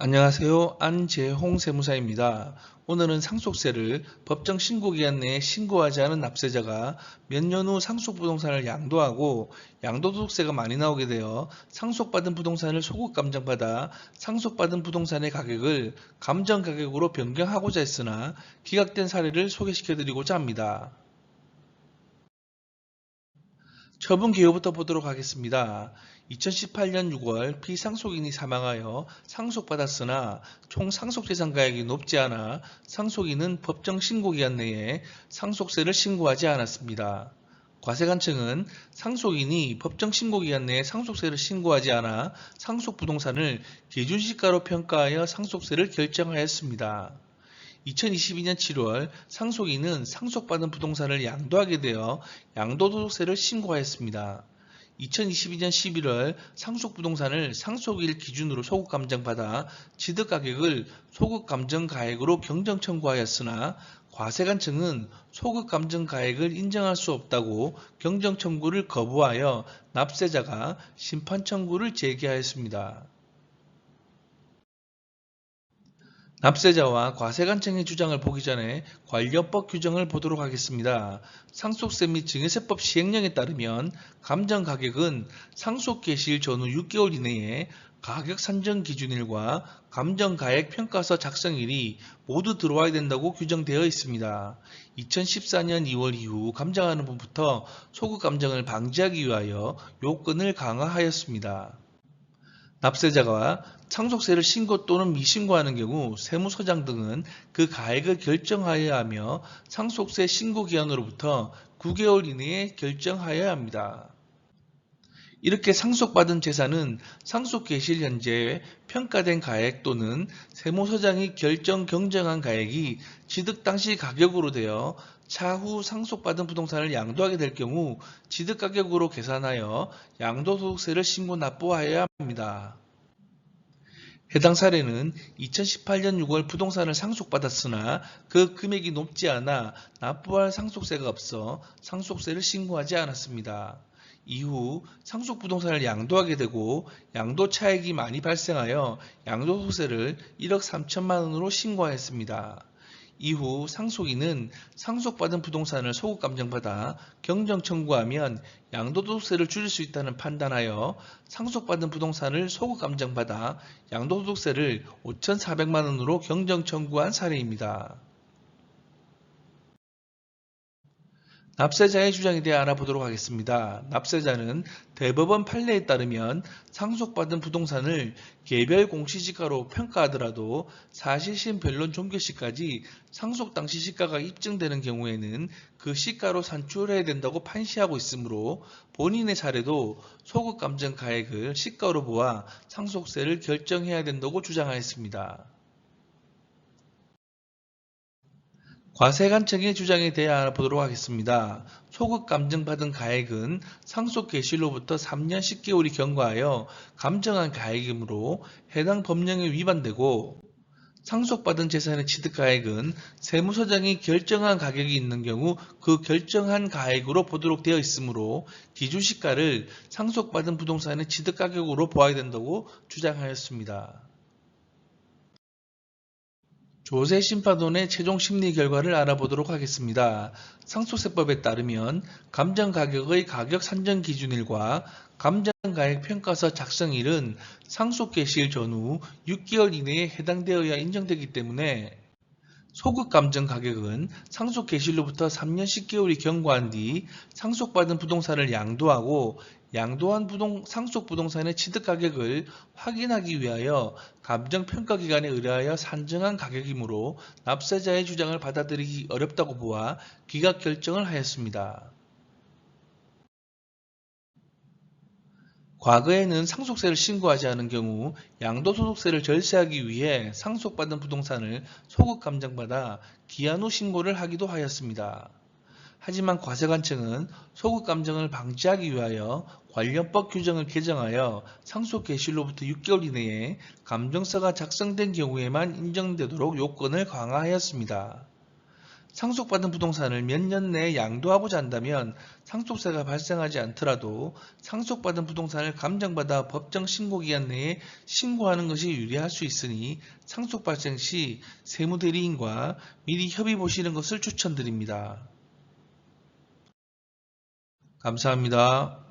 안녕하세요. 안재홍 세무사입니다. 오늘은 상속세를 법정 신고기한 내에 신고하지 않은 납세자가 몇 년 후 상속부동산을 양도하고 양도소득세가 많이 나오게 되어 상속받은 부동산을 소급 감정받아 상속받은 부동산의 가격을 감정가격으로 변경하고자 했으나 기각된 사례를 소개시켜드리고자 합니다. 처분 기호부터 보도록 하겠습니다. 2018년 6월 피상속인이 사망하여 상속받았으나 총 상속재산가액이 높지 않아 상속인은 법정 신고기한 내에 상속세를 신고하지 않았습니다. 과세관청은 상속인이 법정 신고기한 내에 상속세를 신고하지 않아 상속부동산을 기준시가로 평가하여 상속세를 결정하였습니다. 2022년 7월 상속인은 상속받은 부동산을 양도하게 되어 양도소득세를 신고하였습니다. 2022년 11월 상속부동산을 상속일 기준으로 소급감정받아 취득가격을 소급감정가액으로 경정청구하였으나 과세관청은 소급감정가액을 인정할 수 없다고 경정청구를 거부하여 납세자가 심판청구를 제기하였습니다. 납세자와 과세관청의 주장을 보기 전에 관련법 규정을 보도록 하겠습니다. 상속세 및 증여세법 시행령에 따르면 감정가격은 상속 개시일 전후 6개월 이내에 가격 산정 기준일과 감정가액 평가서 작성일이 모두 들어와야 된다고 규정되어 있습니다. 2014년 2월 이후 감정하는 분부터 소급 감정을 방지하기 위하여 요건을 강화하였습니다. 납세자가 상속세를 신고 또는 미신고하는 경우 세무서장 등은 그 가액을 결정하여야 하며 상속세 신고 기한으로부터 9개월 이내에 결정하여야 합니다. 이렇게 상속받은 재산은 상속 개시일 현재 평가된 가액 또는 세무서장이 경정한 가액이 취득 당시 가격으로 되어 차후 상속받은 부동산을 양도하게 될 경우 취득가격으로 계산하여 양도소득세를 신고 납부하여야 합니다. 해당 사례는 2018년 6월 부동산을 상속받았으나 그 금액이 높지 않아 납부할 상속세가 없어 상속세를 신고하지 않았습니다. 이후 상속부동산을 양도하게 되고 양도 차익이 많이 발생하여 양도소득세를 1억 3천만 원으로 신고하였습니다. 이후 상속인은 상속받은 부동산을 소급감정받아 경정 청구하면 양도소득세를 줄일 수 있다는 판단하여 상속받은 부동산을 소급감정받아 양도소득세를 5,400만 원으로 경정 청구한 사례입니다. 납세자의 주장에 대해 알아보도록 하겠습니다. 납세자는 대법원 판례에 따르면 상속받은 부동산을 개별 공시지가로 평가하더라도 사실심 변론 종결시까지 상속 당시 시가가 입증되는 경우에는 그 시가로 산출해야 된다고 판시하고 있으므로 본인의 사례도 소급감정 가액을 시가로 보아 상속세를 결정해야 된다고 주장하였습니다. 과세관청의 주장에 대해 알아보도록 하겠습니다. 소급 감정받은 가액은 상속 개시일로부터 3년 10개월이 경과하여 감정한 가액이므로 해당 법령에 위반되고 상속받은 재산의 취득가액은 세무서장이 결정한 가격이 있는 경우 그 결정한 가액으로 보도록 되어 있으므로 기준시가를 상속받은 부동산의 취득가격으로 보아야 된다고 주장하였습니다. 조세심판원의 최종 심리 결과를 알아보도록 하겠습니다. 상속세법에 따르면 감정가격의 가격 산정 기준일과 감정가액 평가서 작성일은 상속 개시일 전후 6개월 이내에 해당되어야 인정되기 때문에 소급 감정 가격은 상속 개시일로부터 3년 10개월이 경과한 뒤 상속받은 부동산을 양도하고 양도한 상속 부동산의 취득 가격을 확인하기 위하여 감정평가기관에 의뢰하여 산정한 가격이므로 납세자의 주장을 받아들이기 어렵다고 보아 기각 결정을 하였습니다. 과거에는 상속세를 신고하지 않은 경우 양도소득세를 절세하기 위해 상속받은 부동산을 소급 감정받아 기한 후 신고를 하기도 하였습니다. 하지만 과세관청은 소급 감정을 방지하기 위하여 관련법 규정을 개정하여 상속 개시일로부터 6개월 이내에 감정서가 작성된 경우에만 인정되도록 요건을 강화하였습니다. 상속받은 부동산을 몇 년 내에 양도하고자 한다면 상속세가 발생하지 않더라도 상속받은 부동산을 감정받아 법정 신고기간 내에 신고하는 것이 유리할 수 있으니 상속 발생 시 세무대리인과 미리 협의 보시는 것을 추천드립니다. 감사합니다.